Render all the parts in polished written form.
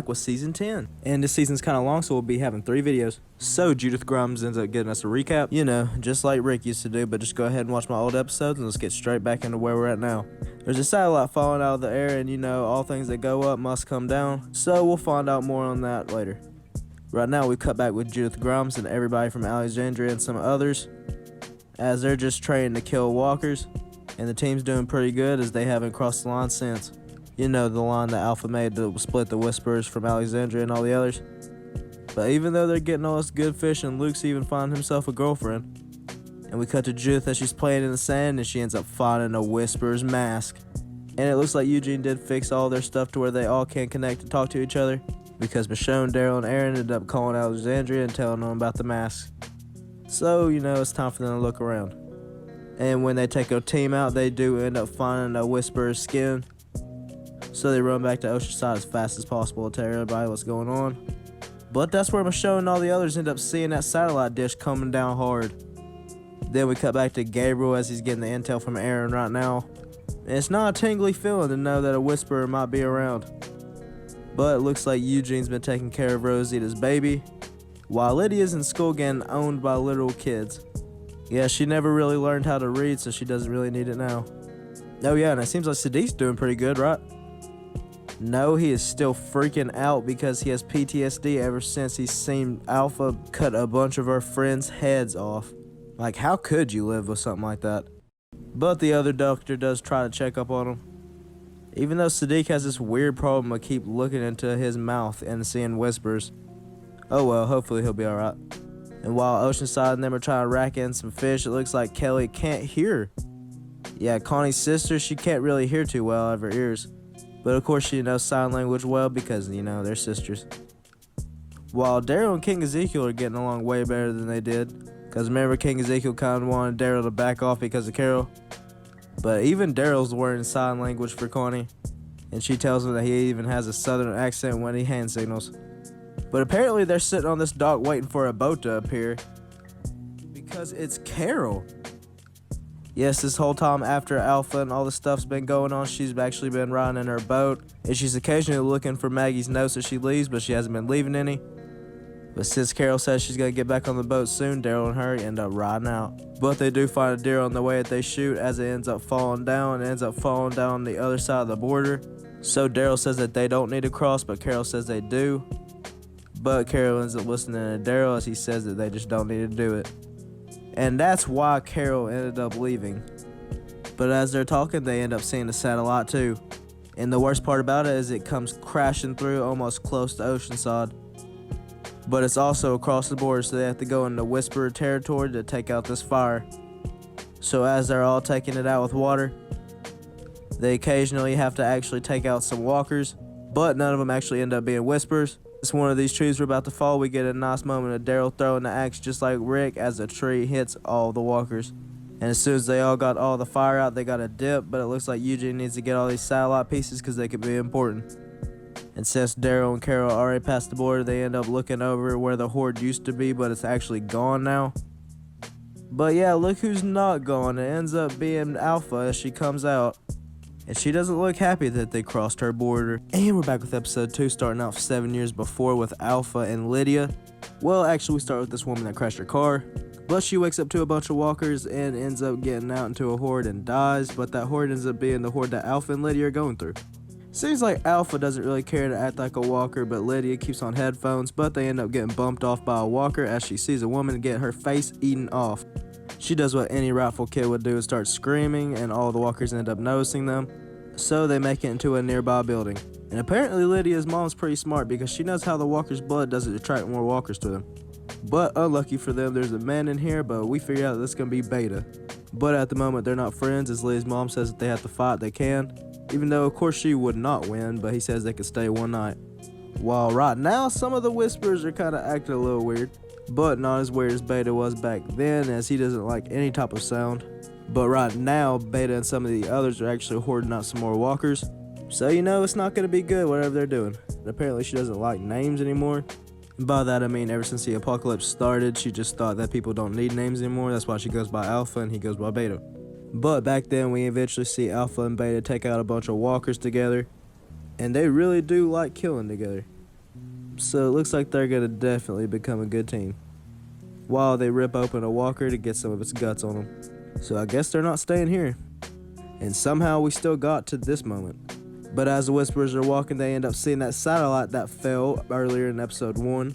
back with season 10. And this season's kind of long, so we'll be having 3 videos. So Judith Grimes ends up getting us a recap, you know, just like Rick used to do, but just go ahead and watch my old episodes and let's get straight back into where we're at now. There's a satellite falling out of the air, and you know, all things that go up must come down, so we'll find out more on that later. Right now we cut back with Judith Grimes and everybody from Alexandria and some others, as they're just training to kill walkers, and the team's doing pretty good as they haven't crossed the line since. You know, the line that Alpha made to split the Whisperers from Alexandria and all the others. But even though they're getting all this good fish, and Luke's even finding himself a girlfriend, and we cut to Judith as she's playing in the sand, and she ends up finding a Whisperer's mask. And it looks like Eugene did fix all their stuff to where they all can connect and talk to each other, because Michonne, Daryl, and Aaron ended up calling Alexandria and telling them about the mask. So, you know, it's time for them to look around. And when they take a team out, they do end up finding a Whisperer's skin. So they run back to Oceanside as fast as possible to tell everybody what's going on. But that's where Michonne and all the others end up seeing that satellite dish coming down hard. Then we cut back to Gabriel as he's getting the intel from Aaron right now. And it's not a tingly feeling to know that a Whisperer might be around. But it looks like Eugene's been taking care of Rosita's baby, while Lydia's in school getting owned by literal kids. Yeah, she never really learned how to read, so she doesn't really need it now. Oh yeah, and it seems like Sadiq's doing pretty good, right? No, he is still freaking out because he has PTSD ever since he's seen Alpha cut a bunch of our friends' heads off. Like, how could you live with something like that? But the other doctor does try to check up on him. Even though Sadiq has this weird problem of keep looking into his mouth and seeing whispers. Oh well, hopefully he'll be alright. And while Oceanside and them are trying to rack in some fish, it looks like Kelly can't hear. Yeah, Connie's sister, she can't really hear too well out of her ears. But of course she knows sign language well because, you know, they're sisters. While Daryl and King Ezekiel are getting along way better than they did. Because remember, King Ezekiel kind of wanted Daryl to back off because of Carol. But even Daryl's learning sign language for Connie. And she tells him that he even has a southern accent when he hand signals. But apparently they're sitting on this dock waiting for a boat to appear. Because it's Carol. Yes, this whole time after Alpha and all the stuff's been going on, she's actually been riding in her boat. And she's occasionally looking for Maggie's notes as she leaves, but she hasn't been leaving any. But since Carol says she's going to get back on the boat soon, Daryl and her end up riding out. But they do find a deer on the way that they shoot as it ends up falling down. It ends up falling down on the other side of the border. So Daryl says that they don't need to cross, but Carol says they do. But Carol ends up listening to Daryl as he says that they just don't need to do it. And that's why Carol ended up leaving. But as they're talking, they end up seeing the satellite too. And the worst part about it is it comes crashing through almost close to Oceanside. But it's also across the border, so they have to go into Whisperer territory to take out this fire. So as they're all taking it out with water, they occasionally have to actually take out some walkers, but none of them actually end up being Whisperers. It's one of these trees we're about to fall. We get a nice moment of Daryl throwing the axe just like Rick as the tree hits all the walkers. And as soon as they all got all the fire out, they got a dip, but it looks like Eugene needs to get all these satellite pieces because they could be important. And since Daryl and Carol already passed the border, they end up looking over where the horde used to be, but it's actually gone now. But yeah, look who's not gone. It ends up being Alpha as she comes out. And she doesn't look happy that they crossed her border. And we're back with episode 2, starting off 7 years before with Alpha and Lydia. Well, actually we start with this woman that crashed her car. But she wakes up to a bunch of walkers and ends up getting out into a horde and dies. But that horde ends up being the horde that Alpha and Lydia are going through. Seems like Alpha doesn't really care to act like a walker, but Lydia keeps on headphones. But they end up getting bumped off by a walker as she sees a woman get her face eaten off. She does what any rightful kid would do and starts screaming, and all the walkers end up noticing them. So they make it into a nearby building. And apparently Lydia's mom's pretty smart because she knows how the walker's blood doesn't attract more walkers to them. But unlucky for them, there's a man in here, but we figure out that it's going to be Beta. But at the moment they're not friends, as Lydia's mom says that they have to fight, they can. Even though of course she would not win, but he says they could stay one night. While right now some of the Whisperers are kind of acting a little weird. But not as weird as Beta was back then, as he doesn't like any type of sound. But right now, Beta and some of the others are actually hoarding out some more walkers. So you know it's not going to be good whatever they're doing. And apparently she doesn't like names anymore. And by that I mean ever since the apocalypse started, she just thought that people don't need names anymore. That's why she goes by Alpha and he goes by Beta. But back then we eventually see Alpha and Beta take out a bunch of walkers together. And they really do like killing together. So it looks like they're gonna definitely become a good team. While they rip open a walker to get some of its guts on them. So I guess they're not staying here. And somehow we still got to this moment. But as the Whisperers are walking, they end up seeing that satellite that fell earlier in episode 1.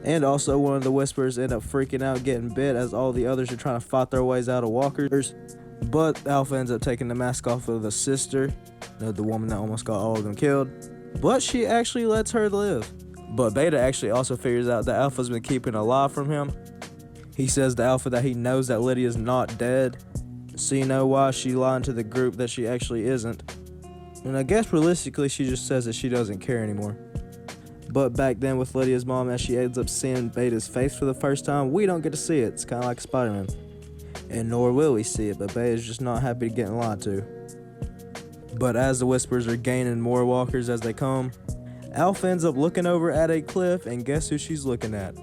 And also one of the Whisperers end up freaking out, getting bit, as all the others are trying to fight their ways out of walkers. But Alpha ends up taking the mask off of the sister, the woman that almost got all of them killed. But she actually lets her live. But Beta actually also figures out that Alpha's been keeping alive from him. He says to Alpha that he knows that Lydia's not dead, so you know why she lied to the group that she actually isn't. And I guess realistically she just says that she doesn't care anymore. But back then with Lydia's mom, as she ends up seeing Beta's face for the first time, we don't get to see it. It's kind of like Spider-Man. And nor will we see it, but Beta's just not happy getting lied to. But as the Whisperers are gaining more walkers as they come, Alpha ends up looking over at a cliff, and guess who she's looking at?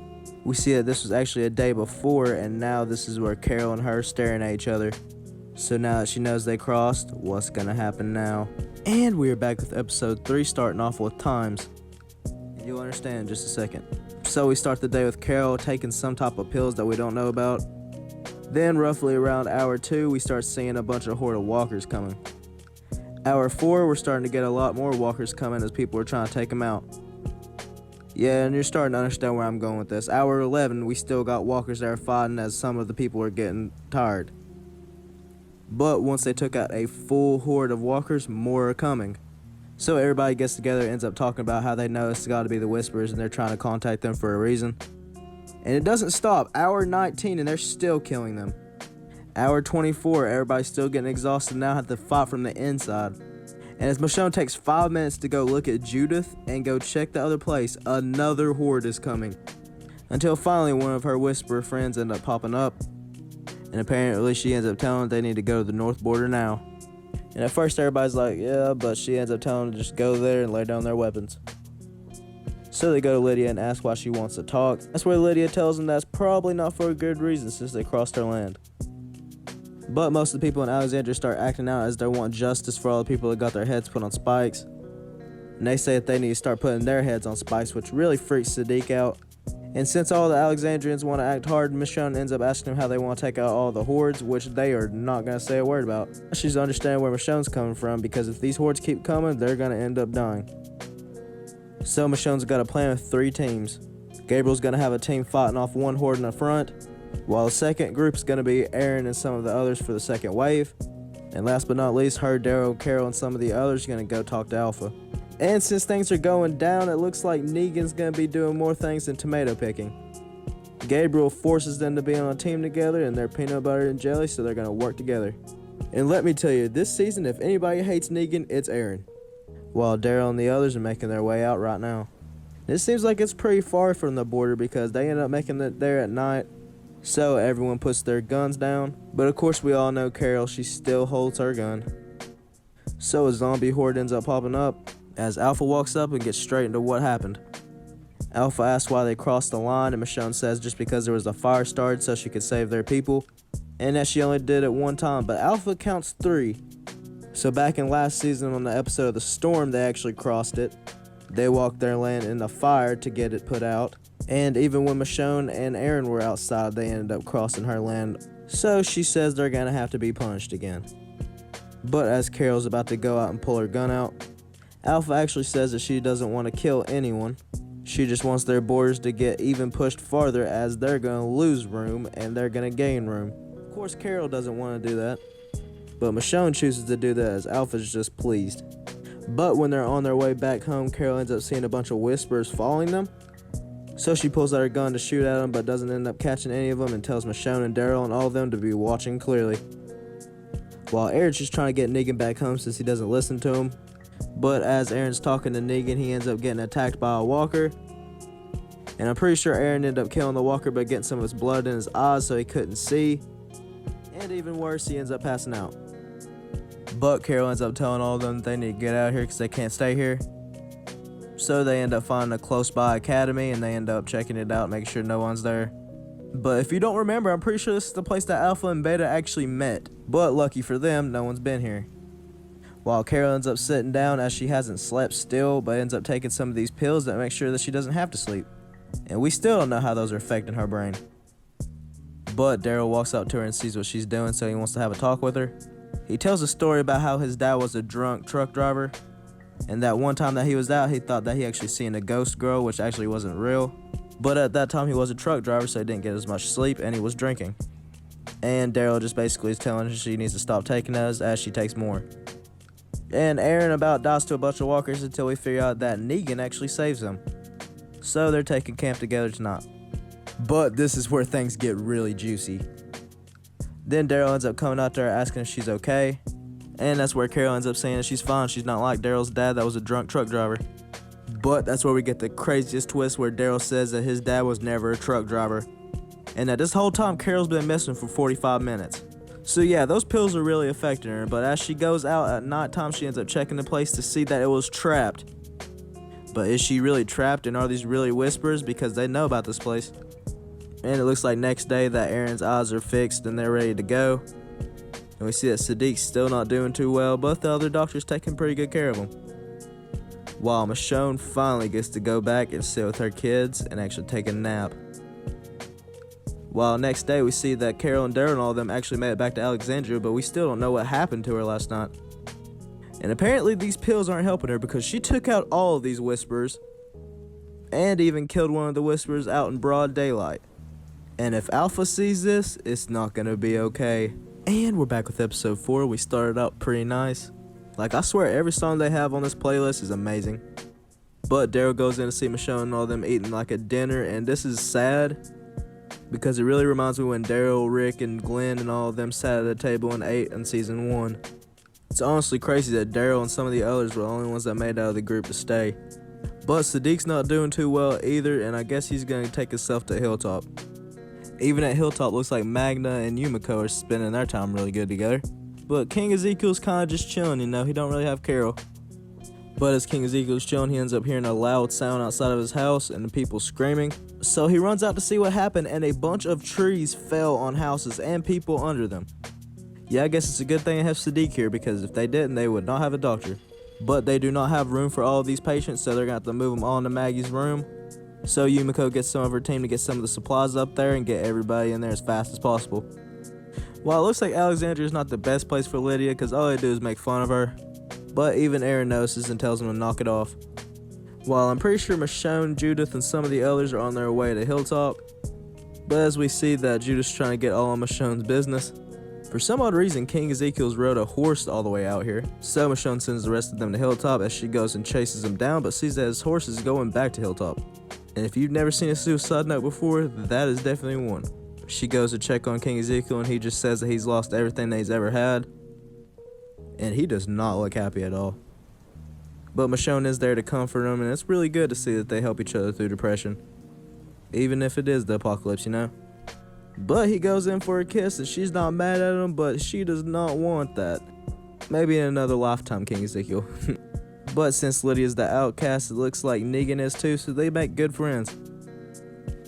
We see that this was actually a day before, and now this is where Carol and her staring at each other. So now that she knows they crossed, what's gonna happen now? And we're back with episode 3, starting off with times. You'll understand in just a second. So we start the day with Carol taking some type of pills that we don't know about. Then roughly around hour 2, we start seeing a bunch of horde of walkers coming. Hour 4, we're starting to get a lot more walkers coming as people are trying to take them out. Yeah, and you're starting to understand where I'm going with this. Hour 11, we still got walkers that are fighting as some of the people are getting tired. But once they took out a full horde of walkers, more are coming. So everybody gets together and ends up talking about how they know it's got to be the Whisperers and they're trying to contact them for a reason. And it doesn't stop. Hour 19 and they're still killing them. Hour 24, everybody's still getting exhausted and now have to fight from the inside. And as Michonne takes 5 minutes to go look at Judith and go check the other place, another horde is coming. Until finally one of her Whisperer friends end up popping up. And apparently she ends up telling them they need to go to the north border now. And at first everybody's like, yeah, but she ends up telling them to just go there and lay down their weapons. So they go to Lydia and ask why she wants to talk. That's where Lydia tells them that's probably not for a good reason since they crossed her land. But most of the people in Alexandria start acting out as they want justice for all the people that got their heads put on spikes. And they say that they need to start putting their heads on spikes, which really freaks Sadiq out. And since all the Alexandrians want to act hard, Michonne ends up asking them how they want to take out all the hordes, which they are not going to say a word about. She's understanding where Michonne's coming from, because if these hordes keep coming, they're going to end up dying. So Michonne's got a plan with 3 teams. Gabriel's going to have a team fighting off one horde in the front, while the second group's going to be Aaron and some of the others for the second wave. And last but not least, her, Daryl, Carol, and some of the others are going to go talk to Alpha. And since things are going down, it looks like Negan's going to be doing more things than tomato picking. Gabriel forces them to be on a team together, and they're peanut butter and jelly, so they're going to work together. And let me tell you, this season, if anybody hates Negan, it's Aaron. While Daryl and the others are making their way out right now. It seems like it's pretty far from the border because they end up making it there at night. So everyone puts their guns down. But of course we all know Carol, she still holds her gun. So a zombie horde ends up popping up as Alpha walks up and gets straight into what happened. Alpha asks why they crossed the line, and Michonne says just because there was a fire started so she could save their people, and that she only did it one time, but Alpha counts 3. So back in last season on the episode of the storm, they actually crossed it. They walked their land in the fire to get it put out, and even when Michonne and Aaron were outside, they ended up crossing her land. So she says they're gonna have to be punished again. But as Carol's about to go out and pull her gun out, Alpha actually says that she doesn't want to kill anyone. She just wants their borders to get even pushed farther as they're going to lose room and they're going to gain room. Of course, Carol doesn't want to do that, but Michonne chooses to do that as Alpha's just pleased. But when they're on their way back home, Carol ends up seeing a bunch of Whisperers following them. So she pulls out her gun to shoot at them, but doesn't end up catching any of them and tells Michonne and Daryl and all of them to be watching clearly. While Aaron's just trying to get Negan back home since he doesn't listen to him. But as Aaron's talking to Negan, he ends up getting attacked by a walker. And I'm pretty sure Aaron ended up killing the walker by getting some of his blood in his eyes so he couldn't see. And even worse, he ends up passing out. But Carol ends up telling all of them that they need to get out of here because they can't stay here. So they end up finding a close by academy and they end up checking it out, making sure no one's there. But if you don't remember, I'm pretty sure this is the place that Alpha and Beta actually met. But lucky for them, no one's been here. while Carol ends up sitting down as she hasn't slept still, but ends up taking some of these pills that make sure that she doesn't have to sleep. And we still don't know how those are affecting her brain. But Daryl walks up to her and sees what she's doing, so he wants to have a talk with her. He tells a story about how his dad was a drunk truck driver, and that one time that he was out, he thought that he actually seen a ghost girl, which actually wasn't real. But at that time, he was a truck driver, so he didn't get as much sleep, and he was drinking. And Daryl just basically is telling her she needs to stop taking those as she takes more. And Aaron about dies to a bunch of walkers until we figure out that Negan actually saves him. So they're taking camp together tonight. But this is where things get really juicy. Then Daryl ends up coming out to her asking if she's okay. And that's where Carol ends up saying that she's fine. She's not like Daryl's dad that was a drunk truck driver. But that's where we get the craziest twist where Daryl says that his dad was never a truck driver. And that this whole time Carol's been missing for 45 minutes. So yeah, those pills are really affecting her. But as she goes out at nighttime, she ends up checking the place to see that it was trapped. But is she really trapped, and are these really whispers? Because they know about this place. And it looks like next day that Aaron's eyes are fixed and they're ready to go. And we see that Siddiq's still not doing too well, but the other doctor's taking pretty good care of him. While Michonne finally gets to go back and sit with her kids and actually take a nap. While next day we see that Carol and Daryl and all of them actually made it back to Alexandria, but we still don't know what happened to her last night. And apparently these pills aren't helping her because she took out all of these whispers and even killed one of the whispers out in broad daylight. And if Alpha sees this, it's not gonna be okay. And we're back with episode 4. We started out pretty nice. Like, I swear every song they have on this playlist is amazing. But Daryl goes in to see Michonne and all them eating like a dinner, and this is sad because it really reminds me when Daryl, Rick, and Glenn and all of them sat at a table and ate in season 1. It's honestly crazy that Daryl and some of the others were the only ones that made it out of the group to stay. But Siddiq's not doing too well either, and I guess he's gonna take himself to Hilltop. Even at Hilltop, looks like Magna and Yumiko are spending their time really good together. But King Ezekiel's kind of just chilling, you know, he don't really have Carol. But as King Ezekiel's chilling, he ends up hearing a loud sound outside of his house and the people screaming. So he runs out to see what happened, and a bunch of trees fell on houses and people under them. Yeah, I guess it's a good thing to have Siddiq here, because if they didn't, they would not have a doctor. But they do not have room for all of these patients, so they're going to have to move them all into Maggie's room. So Yumiko gets some of her team to get some of the supplies up there and get everybody in there as fast as possible. While it looks like Alexandria is not the best place for Lydia, because all they do is make fun of her. But even Aaron notices and tells him to knock it off. While I'm pretty sure Michonne, Judith, and some of the others are on their way to Hilltop. But as we see that Judith's trying to get all of Michonne's business. For some odd reason, King Ezekiel's rode a horse all the way out here. So Michonne sends the rest of them to Hilltop as she goes and chases him down, but sees that his horse is going back to Hilltop. And if you've never seen a suicide note before, that is definitely one. She goes to check on King Ezekiel, and he just says that he's lost everything that he's ever had. And he does not look happy at all. But Michonne is there to comfort him, and it's really good to see that they help each other through depression. Even if it is the apocalypse, you know? But he goes in for a kiss, and she's not mad at him, but she does not want that. Maybe in another lifetime, King Ezekiel. But since Lydia's the outcast, it looks like Negan is too, so they make good friends.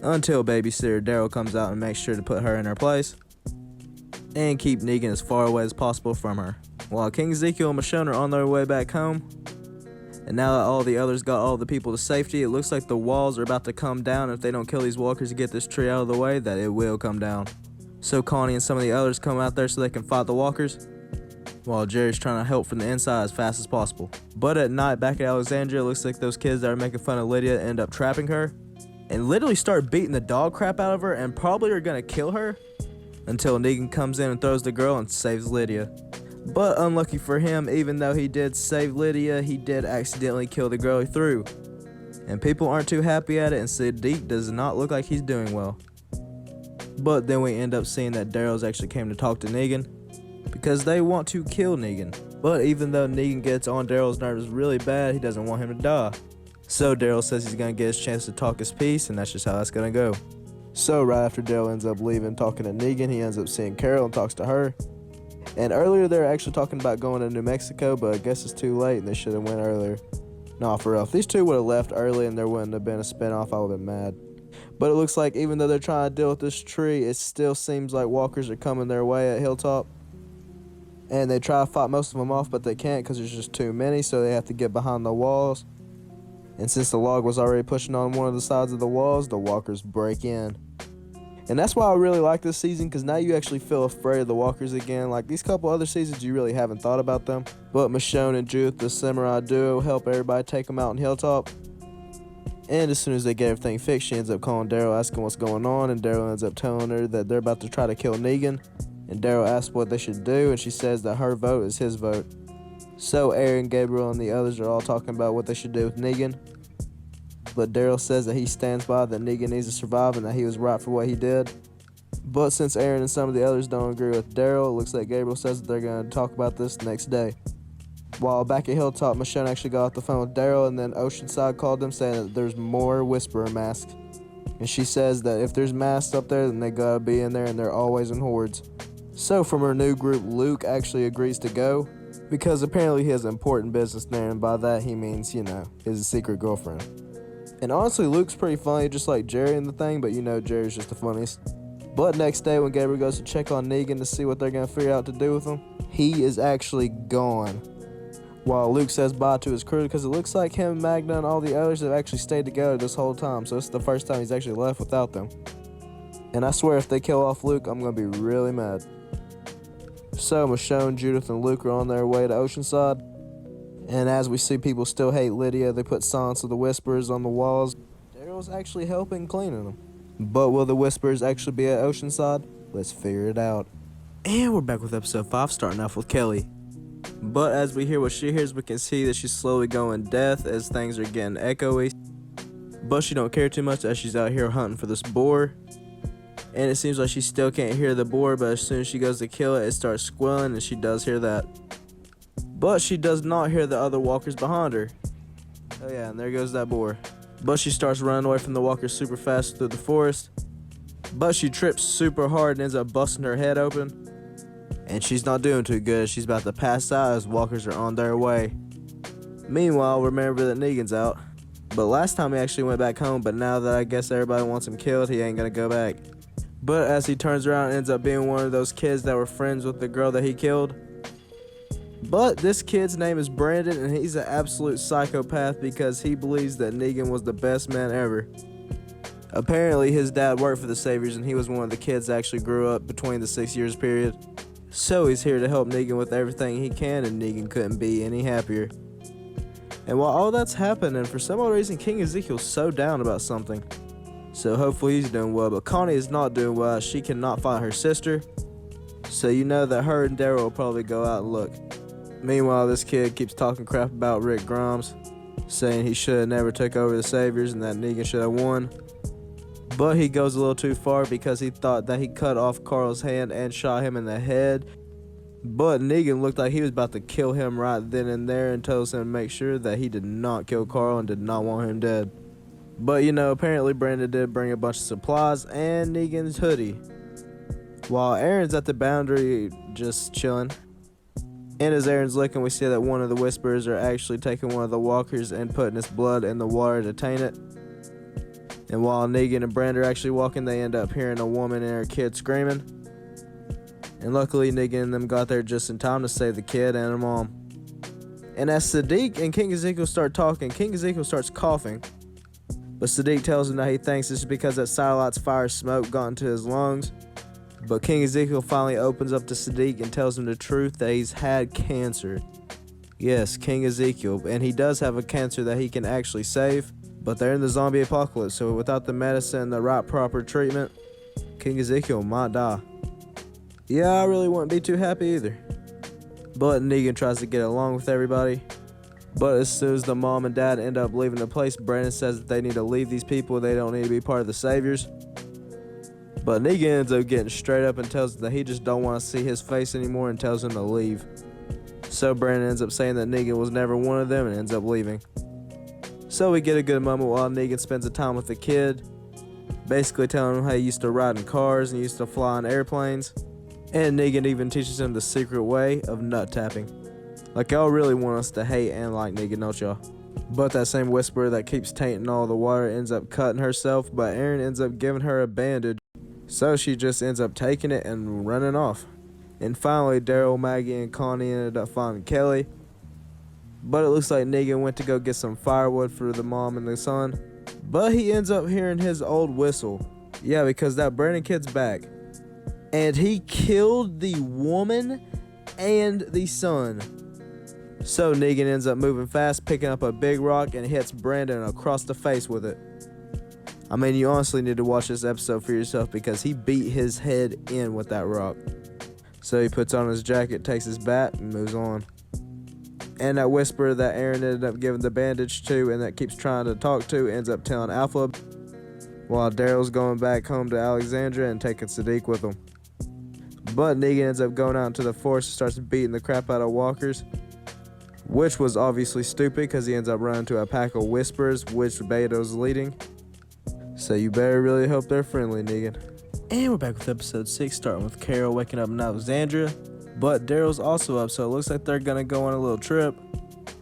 Until babysitter Daryl comes out and makes sure to put her in her place. And keep Negan as far away as possible from her. While King Ezekiel and Michonne are on their way back home. And now that all the others got all the people to safety, it looks like the walls are about to come down. If they don't kill these walkers and get this tree out of the way, that it will come down. So Connie and some of the others come out there so they can fight the walkers. While Jerry's trying to help from the inside as fast as possible. But at night back at Alexandria, it looks like those kids that are making fun of Lydia end up trapping her. And literally start beating the dog crap out of her and probably are going to kill her. Until Negan comes in and throws the girl and saves Lydia. But unlucky for him, even though he did save Lydia, he did accidentally kill the girl he threw. And people aren't too happy at it, and Siddiq does not look like he's doing well. But then we end up seeing that Daryl's actually came to talk to Negan, because they want to kill Negan. But even though Negan gets on Daryl's nerves really bad, he doesn't want him to die. So Daryl says he's going to get his chance to talk his piece, and that's just how that's going to go. So right after Daryl ends up leaving talking to Negan, he ends up seeing Carol and talks to her. And earlier they were actually talking about going to New Mexico, but I guess it's too late and they should have went earlier. Nah, for real, if these two would have left early and there wouldn't have been a spinoff, I would have been mad. But it looks like even though they're trying to deal with this tree, it still seems like walkers are coming their way at Hilltop. And they try to fight most of them off, but they can't because there's just too many, so they have to get behind the walls. And since the log was already pushing on one of the sides of the walls, the walkers break in. And that's why I really like this season, because now you actually feel afraid of the walkers again. Like these couple other seasons, you really haven't thought about them. But Michonne and Judith, the samurai duo, help everybody take them out on Hilltop. And as soon as they get everything fixed, she ends up calling Daryl, asking what's going on. And Daryl ends up telling her that they're about to try to kill Negan. And Daryl asks what they should do, and she says that her vote is his vote. So Aaron, Gabriel, and the others are all talking about what they should do with Negan. But Daryl says that he stands by that Negan needs to survive and that he was right for what he did. But since Aaron and some of the others don't agree with Daryl, it looks like Gabriel says that they're going to talk about this next day. While back at Hilltop, Michonne actually got off the phone with Daryl, and then Oceanside called them saying that there's more Whisperer masks. And she says that if there's masks up there, then they gotta be in there, and they're always in hordes. So from her new group, Luke actually agrees to go, because apparently he has important business there, and by that he means, his secret girlfriend. And honestly, Luke's pretty funny, just like Jerry in the thing, but Jerry's just the funniest. But next day, when Gabriel goes to check on Negan to see what they're going to figure out to do with him, he is actually gone. While Luke says bye to his crew, because it looks like him, Magna, and all the others have actually stayed together this whole time, so it's the first time he's actually left without them. And I swear if they kill off Luke, I'm going to be really mad. So Michonne, Judith, and Luke are on their way to Oceanside. And as we see people still hate Lydia, they put signs of the Whisperers on the walls. Daryl's actually helping cleaning them. But will the Whisperers actually be at Oceanside? Let's figure it out. And we're back with episode 5, starting off with Kelly. But as we hear what she hears, we can see that she's slowly going deaf as things are getting echoey. But she don't care too much as she's out here hunting for this boar. And it seems like she still can't hear the boar, but as soon as she goes to kill it, it starts squealing, and she does hear that. But she does not hear the other walkers behind her. Oh yeah, and there goes that boar. But she starts running away from the walkers super fast through the forest. But she trips super hard and ends up busting her head open. And she's not doing too good. She's about to pass out as walkers are on their way. Meanwhile, remember that Negan's out. But last time he actually went back home, but now that I guess everybody wants him killed, he ain't gonna go back. But as he turns around, ends up being one of those kids that were friends with the girl that he killed. But this kid's name is Brandon, and he's an absolute psychopath because he believes that Negan was the best man ever. Apparently, his dad worked for the Saviors, and he was one of the kids that actually grew up between the 6 years period. So he's here to help Negan with everything he can, and Negan couldn't be any happier. And while all that's happening, for some odd reason, King Ezekiel's so down about something. So hopefully he's doing well, but Connie is not doing well as she cannot find her sister. So you know that her and Daryl will probably go out and look. Meanwhile, this kid keeps talking crap about Rick Grimes, saying he should have never took over the Saviors and that Negan should have won. But he goes a little too far because he thought that he cut off Carl's hand and shot him in the head. But Negan looked like he was about to kill him right then and there and tells him to make sure that he did not kill Carl and did not want him dead. But apparently Brandon did bring a bunch of supplies and Negan's hoodie. While Aaron's at the boundary just chilling. And as Aaron's looking, we see that one of the Whisperers are actually taking one of the walkers and putting its blood in the water to taint it. And while Negan and Brandon are actually walking, they end up hearing a woman and her kid screaming. And luckily Negan and them got there just in time to save the kid and her mom. And as Sadiq and King Ezekiel start talking, King Ezekiel starts coughing. But Sadiq tells him that he thinks this is because that satellite's fire smoke got into his lungs. But King Ezekiel finally opens up to Sadiq and tells him the truth that he's had cancer. Yes, King Ezekiel, and he does have a cancer that he can actually save. But they're in the zombie apocalypse, so without the medicine and the right proper treatment, King Ezekiel might die. Yeah, I really wouldn't be too happy either. But Negan tries to get along with everybody. But as soon as the mom and dad end up leaving the place, Brandon says that they need to leave these people. They don't need to be part of the Saviors. But Negan ends up getting straight up and tells them that he just don't want to see his face anymore and tells him to leave. So Brandon ends up saying that Negan was never one of them and ends up leaving. So we get a good moment while Negan spends the time with the kid, basically telling him how he used to ride in cars and used to fly in airplanes. And Negan even teaches him the secret way of nut tapping. Like, y'all really want us to hate and like Negan, don't y'all? But that same Whisperer that keeps tainting all the water ends up cutting herself, but Aaron ends up giving her a bandage. So she just ends up taking it and running off. And finally, Daryl, Maggie, and Connie ended up finding Kelly. But it looks like Negan went to go get some firewood for the mom and the son. But he ends up hearing his old whistle. Yeah, because that Brandon kid's back. And he killed the woman and the son. So Negan ends up moving fast, picking up a big rock, and hits Brandon across the face with it. I mean, you honestly need to watch this episode for yourself because he beat his head in with that rock. So he puts on his jacket, takes his bat, and moves on. And that whisperer that Aaron ended up giving the bandage to and that keeps trying to talk to ends up telling Alpha, while Daryl's going back home to Alexandria and taking Siddiq with him. But Negan ends up going out into the forest and starts beating the crap out of walkers, which was obviously stupid because he ends up running to a pack of whisperers, which Beto's leading. So you better really hope they're friendly, Negan. And we're back with episode 6, starting with Carol waking up in Alexandria. But Daryl's also up, so it looks like they're going to go on a little trip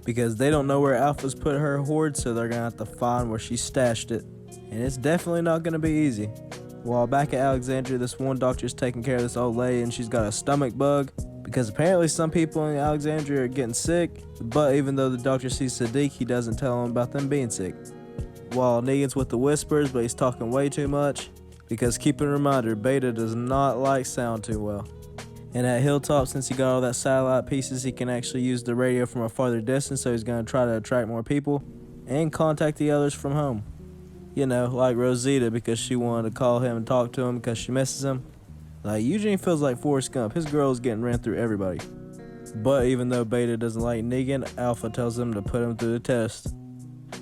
because they don't know where Alpha's put her hoard, so they're going to have to find where she stashed it. And it's definitely not going to be easy. While back at Alexandria, this one doctor's taking care of this old lady, and she's got a stomach bug because apparently some people in Alexandria are getting sick. But even though the doctor sees Siddiq, he doesn't tell him about them being sick. While Negan's with the whispers, but he's talking way too much because keep in reminder, Beta does not like sound too well. And at Hilltop, since he got all that satellite pieces, he can actually use the radio from a farther distance, so he's going to try to attract more people and contact the others from home. You know, like Rosita, because she wanted to call him and talk to him because she misses him. Like, Eugene feels like Forrest Gump. His girl is getting ran through everybody. But even though Beta doesn't like Negan, Alpha tells him to put him through the test.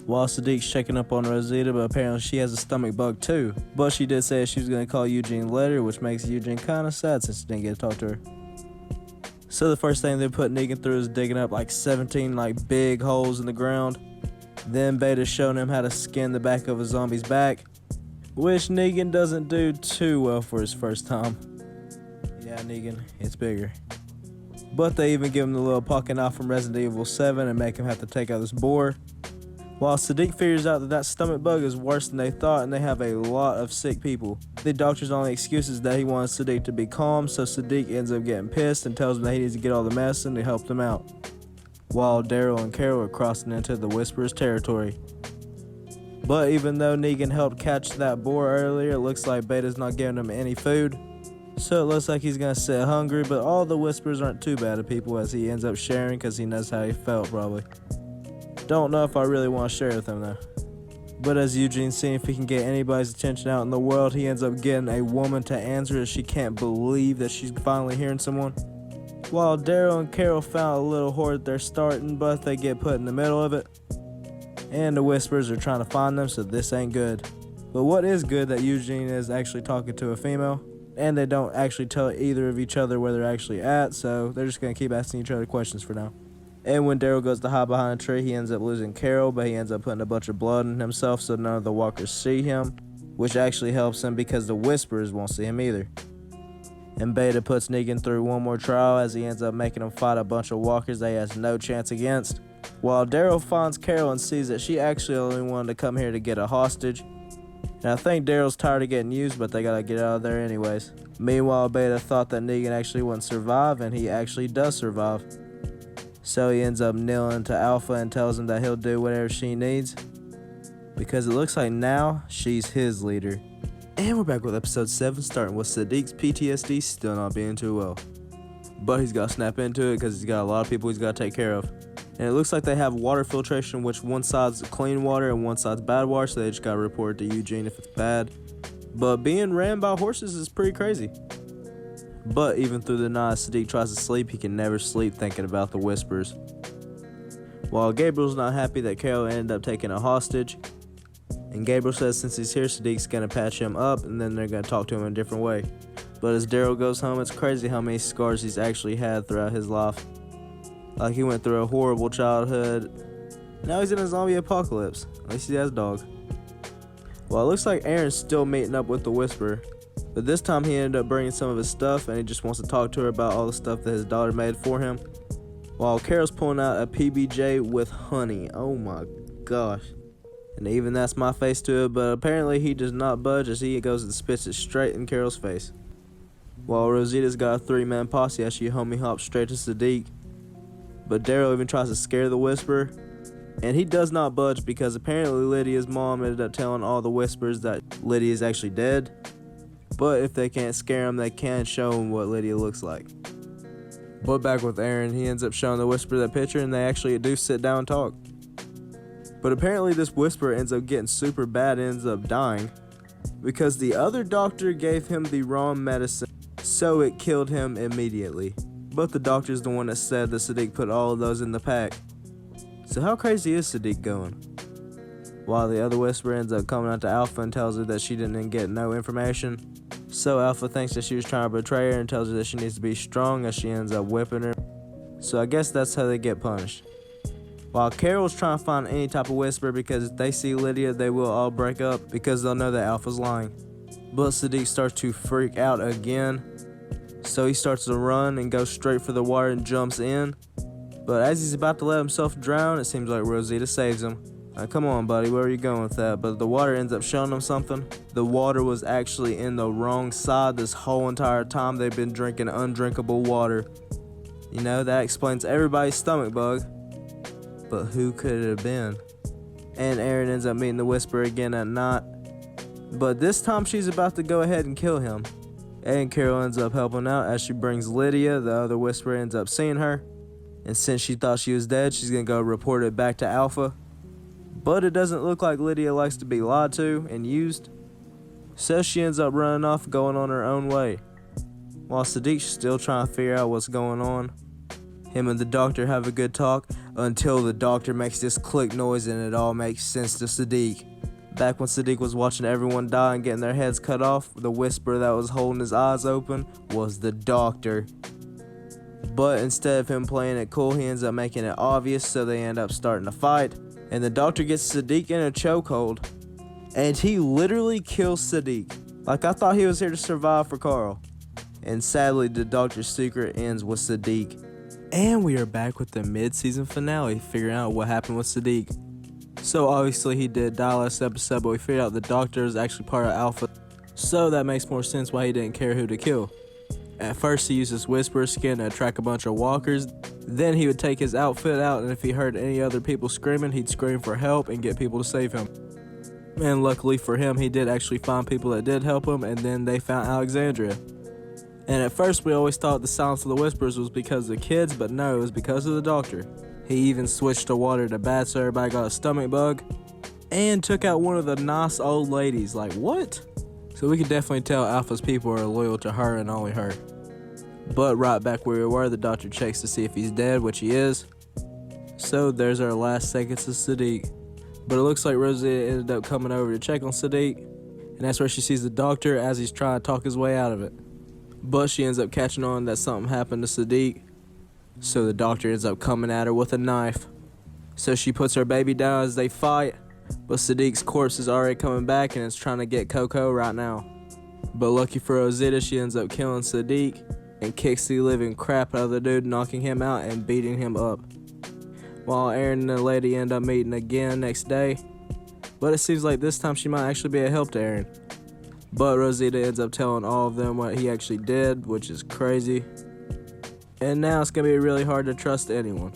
While Siddiq's checking up on Rosita, but apparently she has a stomach bug too. But she did say she was going to call Eugene later, which makes Eugene kind of sad since he didn't get to talk to her. So the first thing they put Negan through is digging up like 17 like big holes in the ground. Then Beta's showing him how to skin the back of a zombie's back, which Negan doesn't do too well for his first time. Yeah, Negan, it's bigger. But they even give him the little pocket knife from Resident Evil 7 and make him have to take out this boar. While Siddiq figures out that stomach bug is worse than they thought and they have a lot of sick people. The doctor's only excuse is that he wants Siddiq to be calm, so Siddiq ends up getting pissed and tells him that he needs to get all the medicine to help them out. While Daryl and Carol are crossing into the Whisperer's territory. But even though Negan helped catch that boar earlier, it looks like Beta's not giving him any food. So it looks like he's gonna sit hungry, but all the Whisperers aren't too bad at people as he ends up sharing because he knows how he felt probably. Don't know if I really want to share with him though. But as Eugene's seeing if he can get anybody's attention out in the world, he ends up getting a woman to answer as she can't believe that she's finally hearing someone. While Daryl and Carol found a little horde they're starting, but they get put in the middle of it. And the Whisperers are trying to find them, so this ain't good. But what is good that Eugene is actually talking to a female, and they don't actually tell either of each other where they're actually at, so they're just going to keep asking each other questions for now. And when Daryl goes to hide behind a tree, he ends up losing Carol, but he ends up putting a bunch of blood on himself so none of the walkers see him, which actually helps him because the Whisperers won't see him either. And Beta puts Negan through one more trial as he ends up making him fight a bunch of walkers that he has no chance against. While Daryl finds Carol and sees that she actually only wanted to come here to get a hostage. And I think Daryl's tired of getting used, but they gotta get out of there anyways. Meanwhile, Beta thought that Negan actually wouldn't survive, and he actually does survive. So he ends up kneeling to Alpha and tells him that he'll do whatever she needs, because it looks like now she's his leader. And we're back with episode 7, starting with Siddiq's PTSD still not being too well. But he's got to snap into it because he's got a lot of people he's got to take care of. And it looks like they have water filtration, which one side's clean water and one side's bad water, so they just got to report it to Eugene if it's bad. But being ran by horses is pretty crazy. But even through the night, Siddiq tries to sleep. He can never sleep thinking about the Whisperers. While Gabriel's not happy that Carol ended up taking a hostage. And Gabriel says since he's here, Siddiq's going to patch him up and then they're going to talk to him in a different way. But as Daryl goes home, it's crazy how many scars he's actually had throughout his life. Like he went through a horrible childhood. Now he's in a zombie apocalypse. At least he has a dog. Well, it looks like Aaron's still meeting up with the Whisperer. But this time he ended up bringing some of his stuff and he just wants to talk to her about all the stuff that his daughter made for him. While Carol's pulling out a PBJ with honey. Oh my gosh. And even that's my face to it, but apparently he does not budge as he goes and spits it straight in Carol's face. while Rosita's got a 3-man posse as she homie hops straight to Siddiq. But Daryl even tries to scare the Whisperer, and he does not budge because apparently Lydia's mom ended up telling all the Whisperers that Lydia is actually dead. But if they can't scare him, they can show him what Lydia looks like. But back with Aaron, he ends up showing the Whisperer that picture, and they actually do sit down and talk. But apparently this Whisperer ends up getting super bad and ends up dying because the other doctor gave him the wrong medicine, so it killed him immediately. But the doctor's the one that said that Siddiq put all of those in the pack. So how crazy is Siddiq going? While the other Whisperer ends up coming out to Alpha and tells her that she didn't get no information. So Alpha thinks that she was trying to betray her and tells her that she needs to be strong, as she ends up whipping her. So I guess that's how they get punished. While Carol's trying to find any type of Whisperer because if they see Lydia, they will all break up because they'll know that Alpha's lying. But Siddiq starts to freak out again. So he starts to run and goes straight for the water and jumps in. But as he's about to let himself drown, it seems like Rosita saves him. Come on, buddy, where are you going with that? But the water ends up showing him something. The water was actually in the wrong side this whole entire time. They've been drinking undrinkable water. You know, that explains everybody's stomach bug. But who could it have been? And Aaron ends up meeting the Whisperer again at night. But this time she's about to go ahead and kill him. And Carol ends up helping out as she brings Lydia. The other Whisperer ends up seeing her. And since she thought she was dead, she's going to go report it back to Alpha. But it doesn't look like Lydia likes to be lied to and used. So she ends up running off, going on her own way. While Siddiq's still trying to figure out what's going on. Him and the doctor have a good talk until the doctor makes this click noise and it all makes sense to Siddiq. Back when Siddiq was watching everyone die and getting their heads cut off, the Whisperer that was holding his eyes open was the doctor. But instead of him playing it cool, he ends up making it obvious, so they end up starting to fight. And the doctor gets Siddiq in a chokehold, and he literally kills Siddiq. Like, I thought he was here to survive for Carl. And sadly, the doctor's secret ends with Siddiq. And we are back with the mid-season finale, figuring out what happened with Siddiq. So obviously he did die last episode, but we figured out the doctor is actually part of Alpha. So that makes more sense why he didn't care who to kill. At first he used his Whisperer skin to attract a bunch of walkers. Then he would take his outfit out, and if he heard any other people screaming, he'd scream for help and get people to save him. And luckily for him, he did actually find people that did help him, and then they found Alexandria. And at first we always thought the silence of the Whisperers was because of the kids, but no, it was because of the doctor. He even switched the water to bad so everybody got a stomach bug, and took out one of the nice old ladies. Like, what? So we can definitely tell Alpha's people are loyal to her and only her. But right back where we were, the doctor checks to see if he's dead, which he is. So there's our last seconds of Siddiq. But it looks like Rosita ended up coming over to check on Siddiq, and that's where she sees the doctor as he's trying to talk his way out of it. But she ends up catching on that something happened to Siddiq. So the doctor ends up coming at her with a knife. So she puts her baby down as they fight, but Siddiq's corpse is already coming back and is trying to get Coco right now. But lucky for Rosita, she ends up killing Siddiq and kicks the living crap out of the dude, knocking him out and beating him up. While Aaron and the lady end up meeting again next day, but it seems like this time she might actually be a help to Aaron. But Rosita ends up telling all of them what he actually did, which is crazy. And now it's going to be really hard to trust anyone.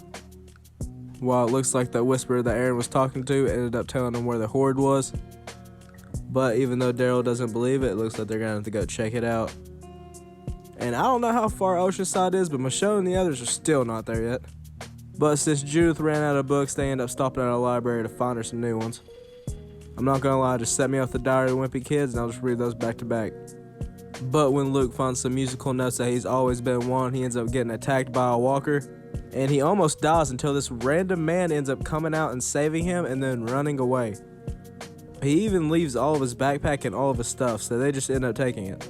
While it looks like the Whisperer that Aaron was talking to ended up telling him where the Horde was. But even though Daryl doesn't believe it, it looks like they're going to have to go check it out. And I don't know how far Oceanside is, but Michonne and the others are still not there yet. But since Judith ran out of books, they end up stopping at a library to find her some new ones. I'm not going to lie, just set me off the Diary of Wimpy Kids and I'll just read those back to back. But when Luke finds some musical notes that he's always been wanting, he ends up getting attacked by a walker. And he almost dies until this random man ends up coming out and saving him and then running away. He even leaves all of his backpack and all of his stuff, so they just end up taking it.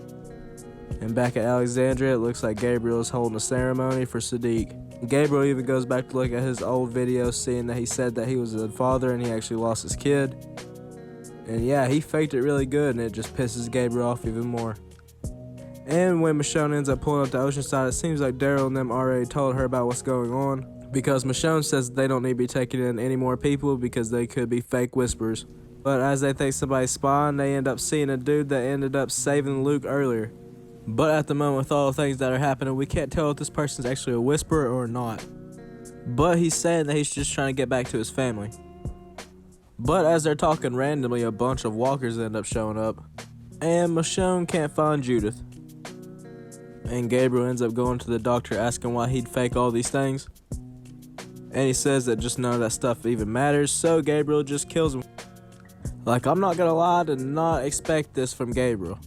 And back at Alexandria, it looks like Gabriel is holding a ceremony for Siddiq. Gabriel even goes back to look at his old videos, seeing that he said that he was a father and he actually lost his kid. And yeah, he faked it really good, and it just pisses Gabriel off even more. And when Michonne ends up pulling up to Oceanside, it seems like Daryl and them already told her about what's going on, because Michonne says they don't need to be taking in any more people because they could be fake Whisperers. But as they think somebody's spying, they end up seeing a dude that ended up saving Luke earlier. But at the moment, with all the things that are happening, we can't tell if this person's actually a whisperer or not. But he's saying that he's just trying to get back to his family. But as they're talking randomly, a bunch of walkers end up showing up. And Michonne can't find Judith. And Gabriel ends up going to the doctor asking why he'd fake all these things. And he says that just none of that stuff even matters, so Gabriel just kills him. Like, I'm not gonna lie, I did not expect this from Gabriel.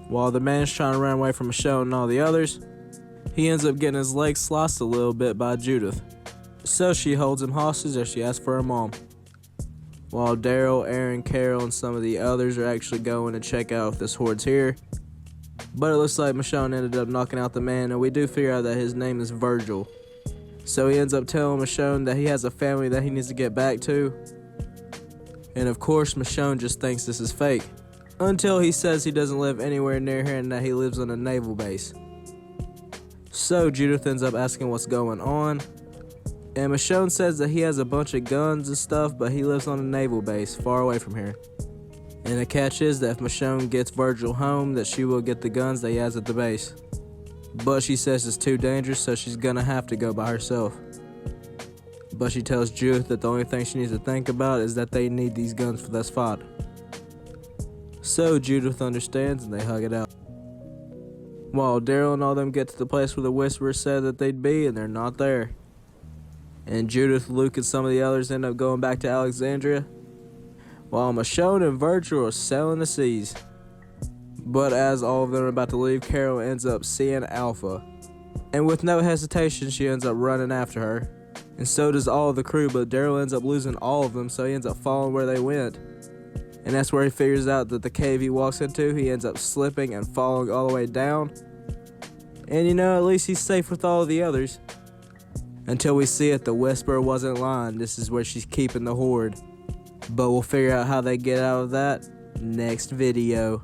While the man's trying to run away from Michonne and all the others, he ends up getting his leg sliced a little bit by Judith. So she holds him hostage as she asks for her mom. While Daryl, Aaron, Carol, and some of the others are actually going to check out if this horde's here. But it looks like Michonne ended up knocking out the man, and we do figure out that his name is Virgil. So he ends up telling Michonne that he has a family that he needs to get back to. And of course, Michonne just thinks this is fake. Until he says he doesn't live anywhere near here and that he lives on a naval base. So Judith ends up asking what's going on. And Michonne says that he has a bunch of guns and stuff, but he lives on a naval base far away from here. And the catch is that if Michonne gets Virgil home, that she will get the guns that he has at the base. But she says it's too dangerous, so she's gonna have to go by herself. But she tells Judith that the only thing she needs to think about is that they need these guns for this fight. So Judith understands and they hug it out. While Daryl and all them get to the place where the Whisperer said that they'd be, and they're not there. And Judith, Luke, and some of the others end up going back to Alexandria, while Michonne and Virgil are sailing the seas. But as all of them are about to leave, Carol ends up seeing Alpha. And with no hesitation, she ends up running after her. And so does all of the crew, but Daryl ends up losing all of them, so he ends up following where they went. And that's where he figures out that the cave he walks into, he ends up slipping and falling all the way down. And you know, at least he's safe with all of the others. Until we see it, the Whisperer wasn't lying. This is where she's keeping the horde. But we'll figure out how they get out of that next video.